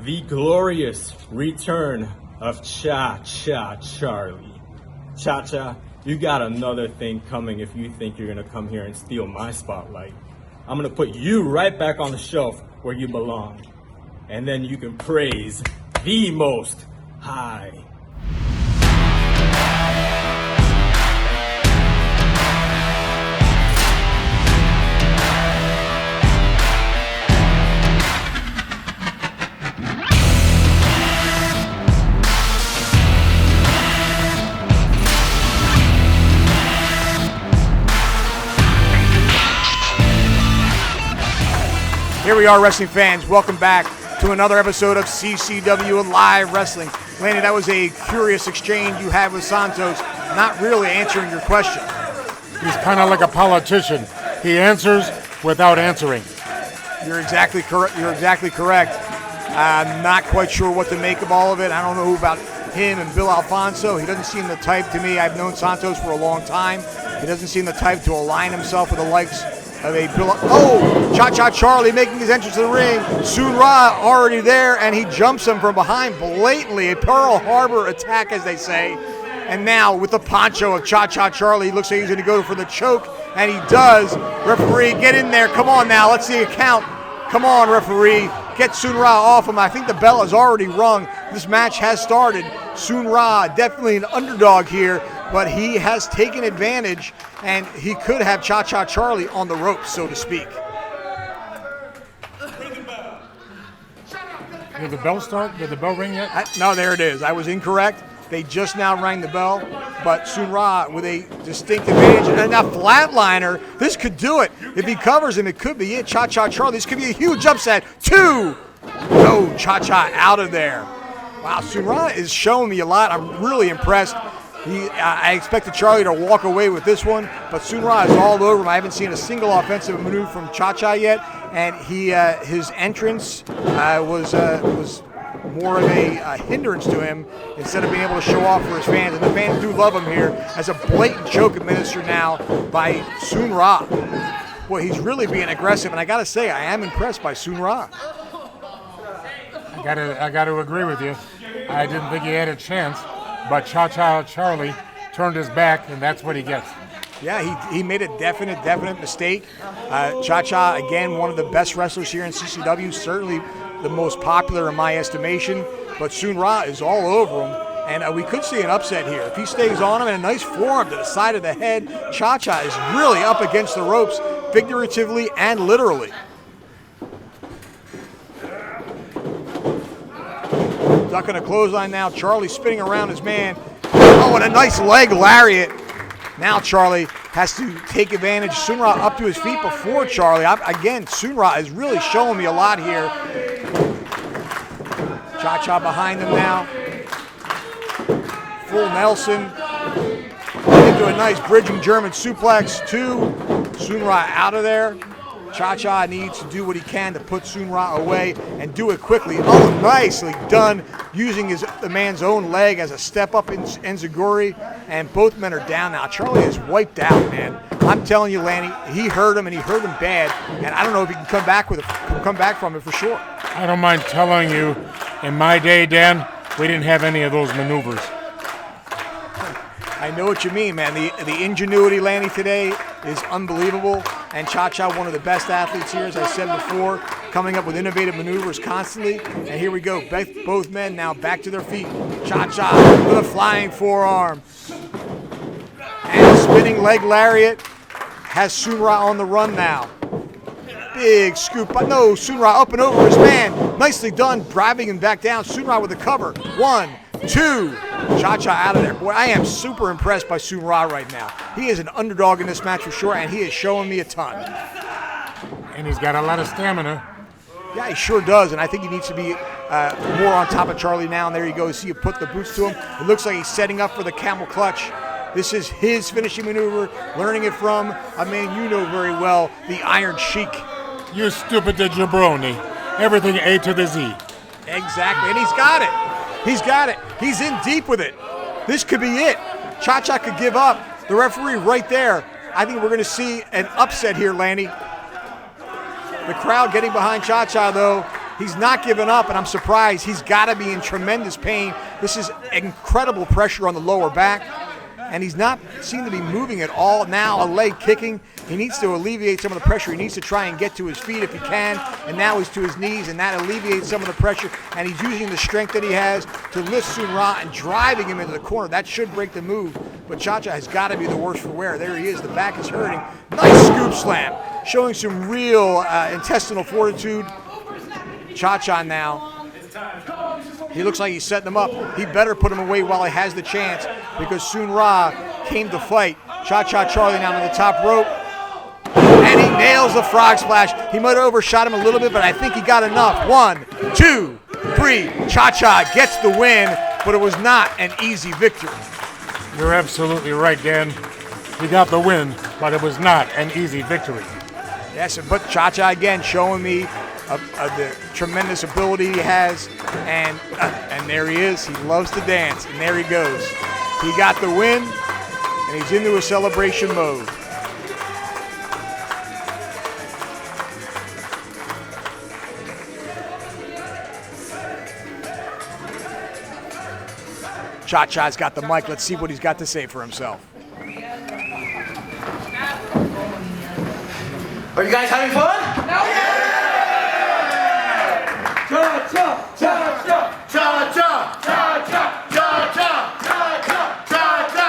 the glorious return of Cha-Cha Charlie. Cha-Cha, you got another thing coming if you think you're gonna come here and steal my spotlight. I'm gonna put you right back on the shelf where you belong. And then you can praise the Most High. Here we are, wrestling fans. Welcome back to another episode of CCW Live Wrestling. Lanny, that was a curious exchange you had with Santos, not really answering your question. He's kind of like a politician. He answers without answering. You're exactly correct. I'm not quite sure what to make of all of it. I don't know about him and Bill Alfonso. He doesn't seem the type to me. I've known Santos for a long time. He doesn't seem the type to align himself with the likes of a Bill. Oh, Cha-Cha Charlie making his entrance to the ring. Sunra already there, and he jumps him from behind blatantly. A Pearl Harbor attack, as they say. And now with the poncho of Cha-Cha Charlie, he looks like he's going to go for the choke, and he does. Referee, get in there. Come on now. Let's see a count. Come on, referee. Get Sunra off him. I think the bell has already rung. This match has started. Sunra, definitely an underdog here, but he has taken advantage, and he could have Cha-Cha Charlie on the ropes, so to speak. Did the bell start? Did the bell ring yet? No, there it is. I was incorrect. They just now rang the bell, but Sunra with a distinct advantage. And now flatliner, this could do it. If he covers him, it could be it. Cha-Cha Charlie, this could be a huge upset. 2. No, Cha-Cha out of there. Wow, Sunra is showing me a lot. I'm really impressed. I expected Charlie to walk away with this one, but Sunra is all over him. I haven't seen a single offensive maneuver from Cha-Cha yet, and his entrance was more of a hindrance to him instead of being able to show off for his fans. And the fans do love him here as a blatant choke administered now by Sunra. Boy, he's really being aggressive, and I got to say, I am impressed by Sunra. I got to agree with you. I didn't think he had a chance, but Cha-Cha Charlie turned his back, and that's what he gets. Yeah, he made a definite mistake. Cha-Cha, again, one of the best wrestlers here in CCW, certainly the most popular in my estimation, but Sunra is all over him, and we could see an upset here. If he stays on him, and a nice forearm to the side of the head, Cha-Cha is really up against the ropes, figuratively and literally. Ducking a clothesline now. Charlie spinning around his man. Oh, and a nice leg lariat. Now Charlie has to take advantage. Sunra up to his feet before Charlie. Again, Sunra is really showing me a lot here. Cha-Cha behind him now. Full Nelson. Into a nice bridging German suplex. 2. Sunra out of there. Cha-Cha needs to do what he can to put Sunra away and do it quickly. Oh, nicely done, using the man's own leg as a step up in enziguri, and both men are down now. Charlie is wiped out, man. I'm telling you, Lanny, he hurt him, and he hurt him bad, and I don't know if he can come back from it for sure. I don't mind telling you, in my day, Dan, we didn't have any of those maneuvers. I know what you mean, man. The ingenuity, Lanny, today is unbelievable. And Cha-Cha, one of the best athletes here, as I said before, coming up with innovative maneuvers constantly. And here we go. Both men now back to their feet. Cha-Cha with a flying forearm. And a spinning leg lariat has Sunra on the run now. Big scoop. But no, Sunra up and over his man. Nicely done, driving him back down. Sunra with the cover. 1, 2. Cha-Cha out of there. Boy, I am super impressed by Sunra right now. He is an underdog in this match for sure, and he is showing me a ton. And he's got a lot of stamina. Yeah, he sure does, and I think he needs to be more on top of Charlie now. And there you go. You see you put the boots to him. It looks like he's setting up for the camel clutch. This is his finishing maneuver, learning it from a man you know very well, the Iron Sheik. You stupid jabroni. Everything A to the Z. Exactly, and he's got it. He's got it. He's in deep with it. This could be it. Cha-Cha could give up. The referee right there. I think we're going to see an upset here, Lanny. The crowd getting behind Cha-Cha, though. He's not giving up, and I'm surprised. He's got to be in tremendous pain. This is incredible pressure on the lower back, and he's not seem to be moving at all. Now a leg kicking. He needs to alleviate some of the pressure. He needs to try and get to his feet if he can, and now he's to his knees, and that alleviates some of the pressure, and he's using the strength that he has to lift Sunra and driving him into the corner. That should break the move, but Cha-Cha has got to be the worst for wear. There he is. The back is hurting. Nice scoop slam, showing some real intestinal fortitude. Cha-Cha now. He looks like he's setting him up. He better put him away while he has the chance, because Sunra came to fight. Cha-Cha Charlie now on the top rope. And he nails the frog splash. He might have overshot him a little bit, but I think he got enough. 1, 2, 3. Cha-Cha gets the win, but it was not an easy victory. You're absolutely right, Dan. He got the win, but it was not an easy victory. Yes, but Cha-Cha again showing me the tremendous ability he has, and there he is. He loves to dance, and there he goes. He got the win, and he's into a celebration mode. Cha-Cha's got the mic. Let's see what he's got to say for himself. Are you guys having fun? No. Cha-cha, cha-cha, cha-cha, cha-cha, cha-cha, cha-cha, cha-cha.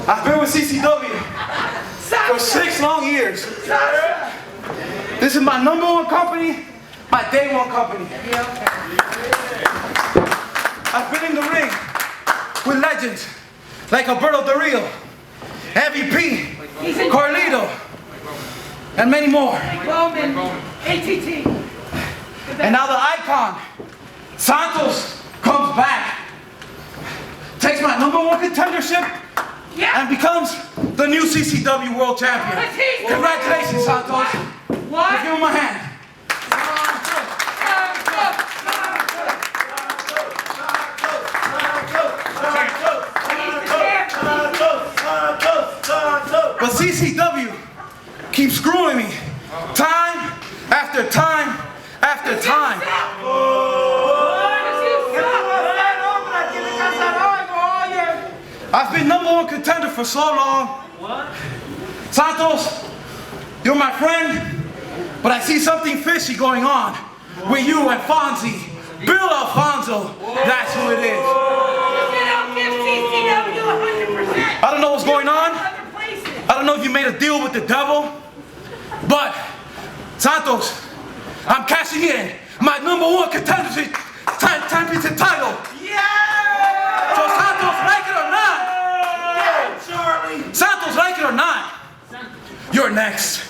I've been with CCW for 6 long years. This is my #1 company, my day one company. I've been in the ring with legends like Alberto Del Rio, MVP, Carlito, and many more. Roman, ATT. And now the icon, Santos, comes back, takes my #1 contendership, and becomes the new CCW World Champion. Congratulations, Santos. Let's give him a hand. But CCW keeps screwing me time after time after time. I've been #1 contender for so long. Santos, you're my friend, but I see something fishy going on with you and Fonzie. Bill Alfonso, that's who it is. I don't know what's going on. I don't know if you made a deal with the devil, but Santos, I'm cashing in my #1 contendership championship title. Yeah! So Santos, like it or not, yeah, Charlie. Santos, like it or not, you're next.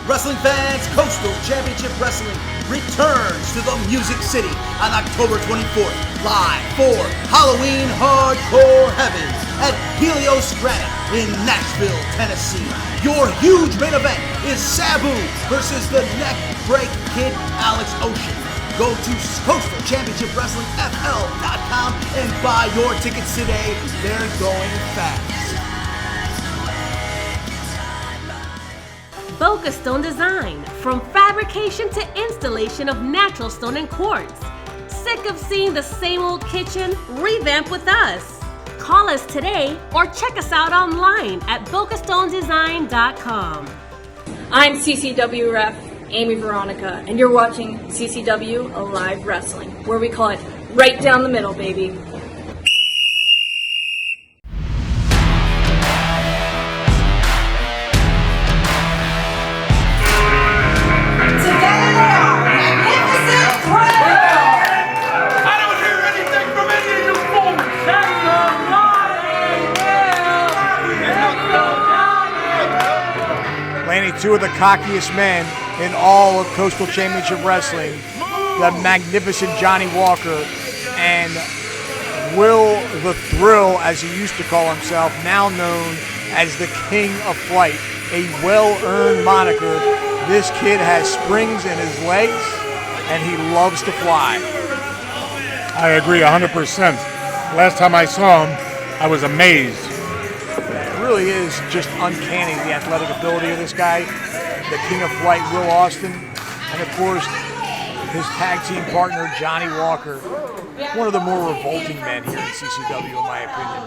Wrestling fans, Coastal Championship Wrestling returns to the Music City on October 24th, live for Halloween Hardcore Heavens at Helios Granite in Nashville, Tennessee. Your huge main event is Sabu versus the Neck Break Kid Alex Ocean. Go to CoastalChampionshipWrestlingFL.com and buy your tickets today. They're going fast. Boca Stone Design, from fabrication to installation of natural stone and quartz. Sick of seeing the same old kitchen? Revamp with us. Call us today or check us out online at bocastonedesign.com. I'm CCW ref Amy Veronica, and you're watching CCW Alive Wrestling, where we call it right down the middle, baby. Two of the cockiest men in all of Coastal Championship Wrestling, the magnificent Johnny Walker and Will the Thrill, as he used to call himself, now known as the King of Flight, a well-earned moniker. This kid has springs in his legs, and he loves to fly. I agree 100%. Last time I saw him, I was amazed. really is just uncanny, the athletic ability of this guy, the King of Flight, Will Austin, and of course, his tag team partner, Johnny Walker. One of the more revolting men here in CCW, in my opinion.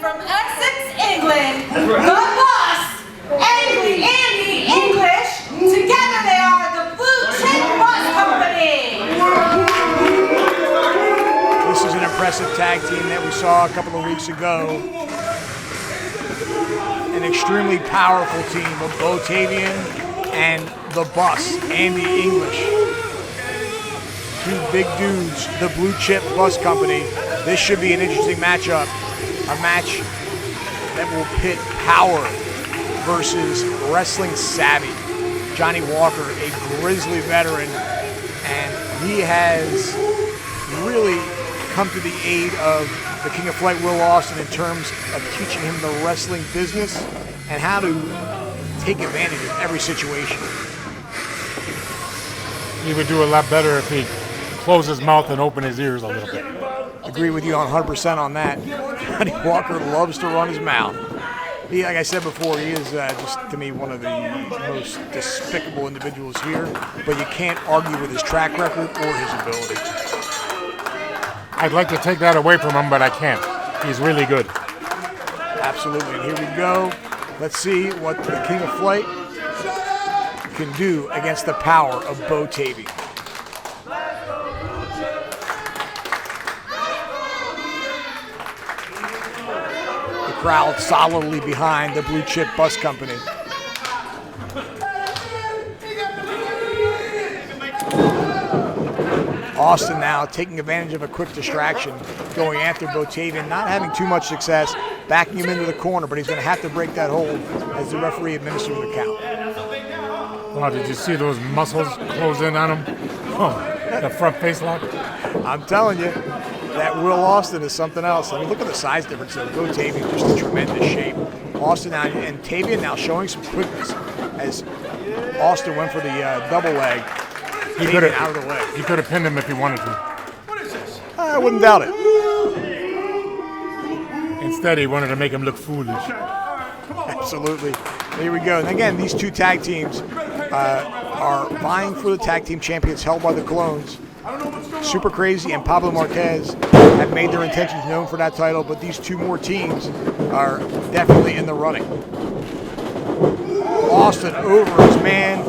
From Essex, England, the boss, Andy English. Together they are the Blue Chip Bus Company. This is an impressive tag team that we saw a couple of weeks ago. An extremely powerful team of Botavian and the Bus, Andy English. Two big dudes, the Blue Chip Bus Company. This should be an interesting matchup. A match that will pit power versus wrestling savvy. Johnny Walker, a grizzly veteran, and he has really come to the aid of the King of Flight, Will Austin, in terms of teaching him the wrestling business and how to take advantage of every situation. He would do a lot better if he closed his mouth and opened his ears a little bit. Agree with you 100% on that. Johnny Walker loves to run his mouth. He, like I said before, he is just, to me, one of the most despicable individuals here, but you can't argue with his track record or his ability. I'd like to take that away from him, but I can't. He's really good. Absolutely. And here we go. Let's see what the King of Flight can do against the power of Botavian. Crowd solidly behind the Blue Chip Bus Company. Austin now taking advantage of a quick distraction, going after Botavian, not having too much success, backing him into the corner, but he's going to have to break that hold as the referee administers the count. Wow, did you see those muscles close in on him? Oh, the front face lock. I'm telling you, that Will Austin is something else. I mean, look at the size difference there. Botavian just in tremendous shape. Austin now, and Tavian now showing some quickness as Austin went for the double leg. He could out of the way. He could have pinned him if he wanted to. What is this? I wouldn't doubt it. Instead, he wanted to make him look foolish. Absolutely. Here we go. And again, these two tag teams are vying for the tag team champions held by the Clones. Super Crazy and Pablo Marquez have made their intentions known for that title, but these two more teams are definitely in the running. Austin over his man.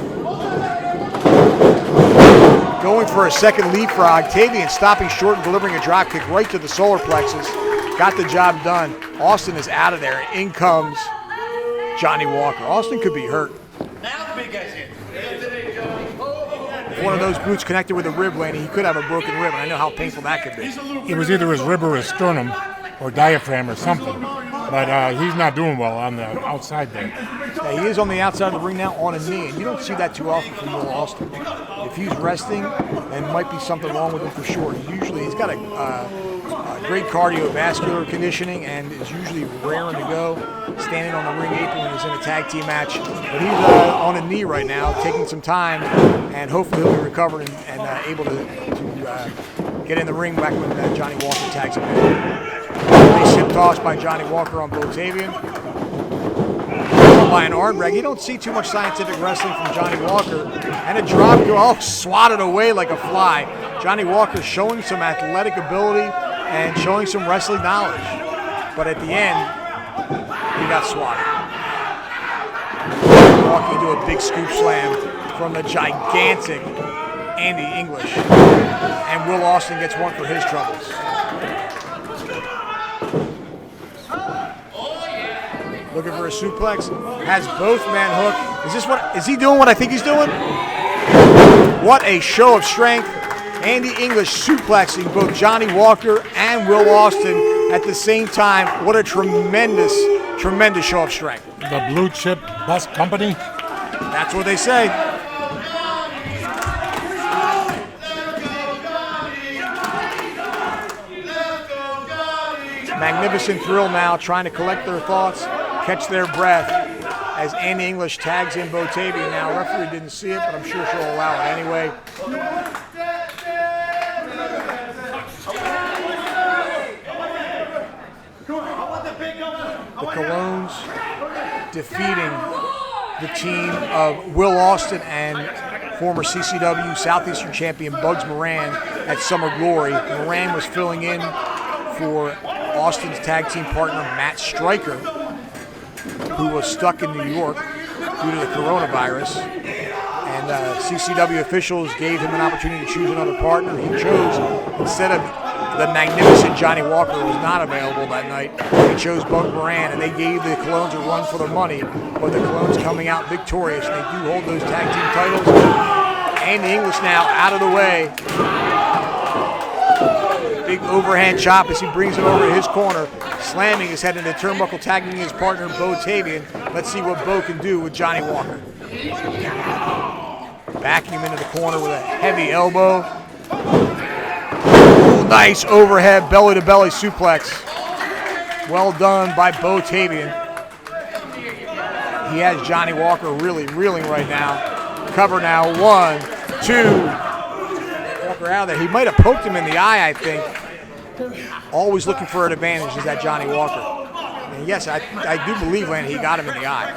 Going for a second leapfrog. Tavian stopping short and delivering a drop kick right to the solar plexus. Got the job done. Austin is out of there. In comes Johnny Walker. Austin could be hurt. Now the big guy's here. If one of those boots connected with a rib, Laney, he could have a broken rib, and I know how painful that could be. It was either his rib or his sternum or diaphragm or something. But he's not doing well on the outside there. Yeah, he is on the outside of the ring now on a knee, and you don't see that too often from Will Austin. If he's resting, then might be something wrong with him for sure. He's got a great cardiovascular conditioning and is usually raring to go, standing on the ring apron when he's in a tag team match. But he's on a knee right now, taking some time, and hopefully he'll be recovered and able to get in the ring back when Johnny Walker tags him in. Nice hip toss by Johnny Walker on Botavian. By an arm drag. You don't see too much scientific wrestling from Johnny Walker. And a drop kick, swatted away like a fly. Johnny Walker showing some athletic ability and showing some wrestling knowledge. But at the end, he got swatted. Walking into a big scoop slam from the gigantic Andy English. And Will Austin gets one for his troubles. Looking for a suplex, has both men hooked. Is he doing what I think he's doing? What a show of strength. Andy English suplexing both Johnny Walker and Will Austin at the same time. What a tremendous, tremendous show of strength. The Blue Chip Bus Company? That's what they say. Magnificent Thrill now trying to collect their thoughts, catch their breath as Andy English tags in Botavian now. Referee didn't see it, but I'm sure she'll allow it anyway. the Colognes defeating the team of Will Austin and former CCW Southeastern champion Bugs Moran at Summer Glory. Moran was filling in for Austin's tag team partner Matt Stryker, who was stuck in New York due to the coronavirus. And CCW officials gave him an opportunity to choose another partner. He chose, instead of the magnificent Johnny Walker, who was not available that night, he chose Bug Moran, and they gave the Colognes a run for their money, but the Colognes coming out victorious. They do hold those tag team titles. Andy English now out of the way. Big overhand chop as he brings it over to his corner, slamming his head into the turnbuckle, tagging his partner Bo Tavian. Let's see what Bo can do with Johnny Walker. Backing him into the corner with a heavy elbow. Ooh, nice overhead belly-to-belly suplex. Well done by Bo Tavian. He has Johnny Walker really reeling right now. Cover now, 1, 2. Walker out of there. He might have poked him in the eye, I think. Always looking for an advantage is that Johnny Walker. And yes, I do believe, Lanny, he got him in the eye.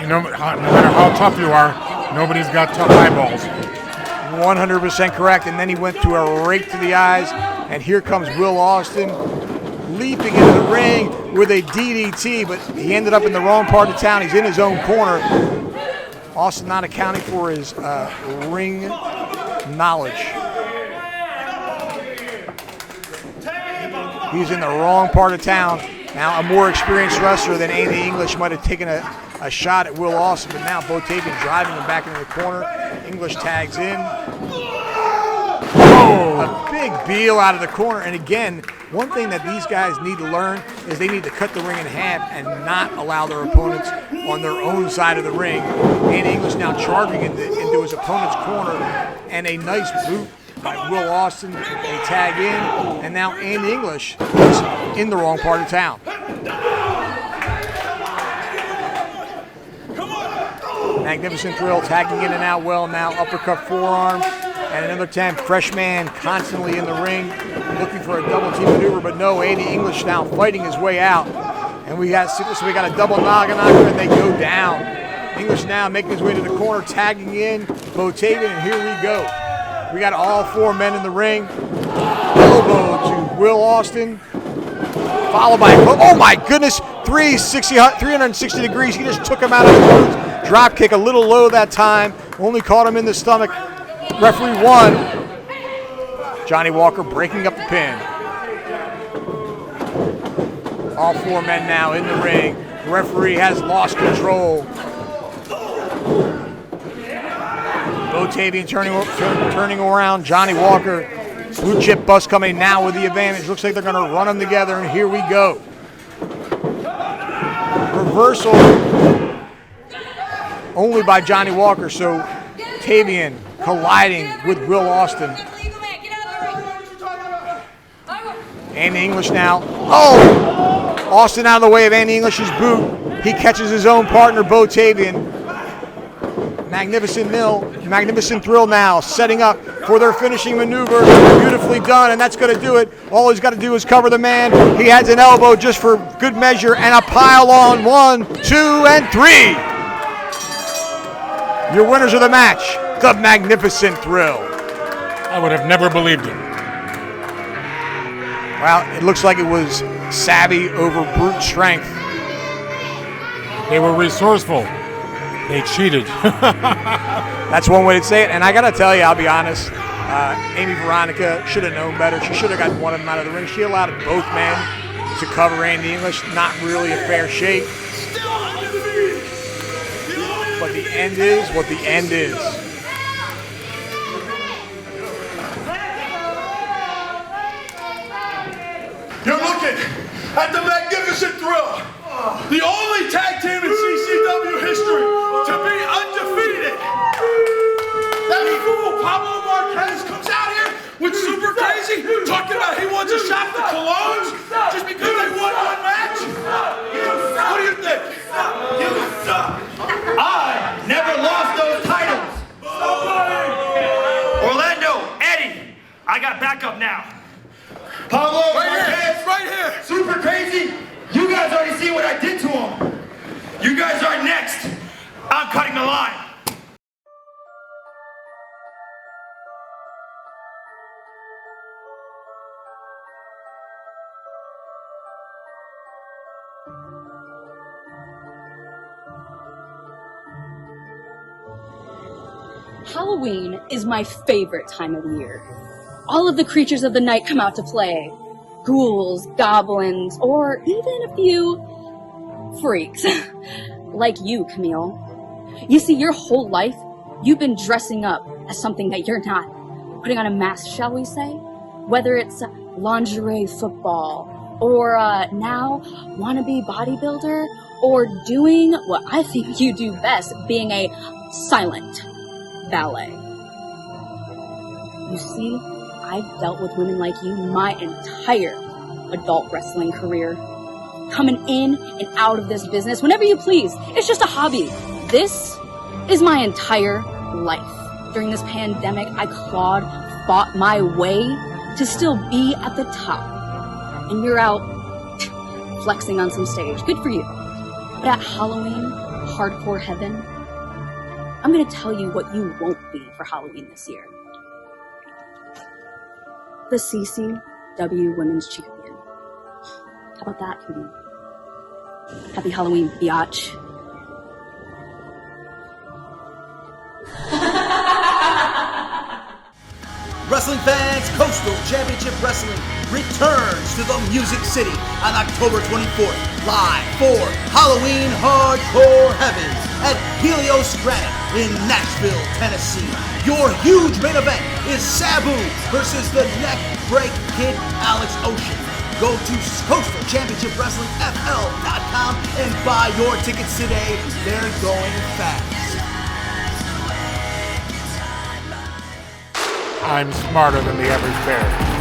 You know, no matter how tough you are, nobody's got tough eyeballs. 100% correct. And then he went to a rake to the eyes. And here comes Will Austin leaping into the ring with a DDT, but he ended up in the wrong part of town. He's in his own corner. Austin not accounting for his ring knowledge. He's in the wrong part of town. Now a more experienced wrestler than Andy English might have taken a shot at Will Austin, but now Bo Tavian driving him back into the corner. English tags in. Oh, a big Beal out of the corner. And again, one thing that these guys need to learn is they need to cut the ring in half and not allow their opponents on their own side of the ring. Andy English now charging into his opponent's corner, and a nice boot by Will Austin. They tag in, and now Andy English is in the wrong part of town. Magnificent Thrill tagging in and out well now. Uppercut forearm. And another 10. Fresh man constantly in the ring, looking for a double team maneuver, but no. Andy English now fighting his way out. And we got a double knocker, and they go down. English now making his way to the corner, tagging in Bo Tavian, and here we go. We got all 4 men in the ring. Elbow to Will Austin, followed by, oh my goodness, 360 degrees. He just took him out of the boots. Drop kick a little low that time, only caught him in the stomach. Referee 1. Johnny Walker breaking up the pin. All 4 men now in the ring. The referee has lost control. Bo Tavian turning around. Johnny Walker. Blue chip bus coming now with the advantage. Looks like they're going to run them together, and here we go. Reversal only by Johnny Walker, so Tavian colliding with Will Austin. Andy English now. Oh! Austin out of the way of Andy English's boot. He catches his own partner, Bo Tavian. Magnificent Thrill now setting up for their finishing maneuver. Beautifully done, and that's going to do it. All he's got to do is cover the man. He has an elbow just for good measure, and a pile on. 1, 2, and 3. Your winners of the match, the Magnificent Thrill. I would have never believed it. Well, it looks like it was savvy over brute strength. They were resourceful. They cheated. That's one way to say it. And I got to tell you, I'll be honest, Amy Veronica should have known better. She should have gotten one of them out of the ring. She allowed both men to cover Andy English. Not really a fair shake. But the end is what the end is. You're looking at the Magnificent Thrill, the only tag team in CCW history to be undefeated. That fool Pablo Marquez comes out here with super crazy, talking about he wants a shot at the Colognes just because they won one match. What do you think? You suck. I never lost those titles. Orlando, Eddie, I got backup now. Pablo, Right here. Super Crazy, you guys already see what I did to him. You guys are next. I'm cutting the line. Halloween is my favorite time of the year. All of the creatures of the night come out to play. Ghouls, goblins, or even a few freaks. Like you, Kamille. You see, your whole life, you've been dressing up as something that you're not. Putting on a mask, shall we say? Whether it's lingerie football, or now wannabe bodybuilder, or doing what I think you do best, being a silent ballet. You see, I've dealt with women like you my entire adult wrestling career. Coming in and out of this business whenever you please. It's just a hobby. This is my entire life. During this pandemic, I fought my way to still be at the top. And you're out flexing on some stage. Good for you. But at Halloween, hardcore heaven, I'm going to tell you what you won't be for Halloween this year. The CCW Women's Champion. How about that, Kamille? Happy Halloween, biatch. Wrestling fans, Coastal Championship Wrestling returns to the Music City on October 24th, live for Halloween Hardcore Heavens at Helios Granite in Nashville, Tennessee. Your huge main event is Sabu versus the neck break kid Alex Ocean. Go to CoastalChampionshipWrestlingFL.com and buy your tickets today. They're going fast. I'm smarter than the average bear.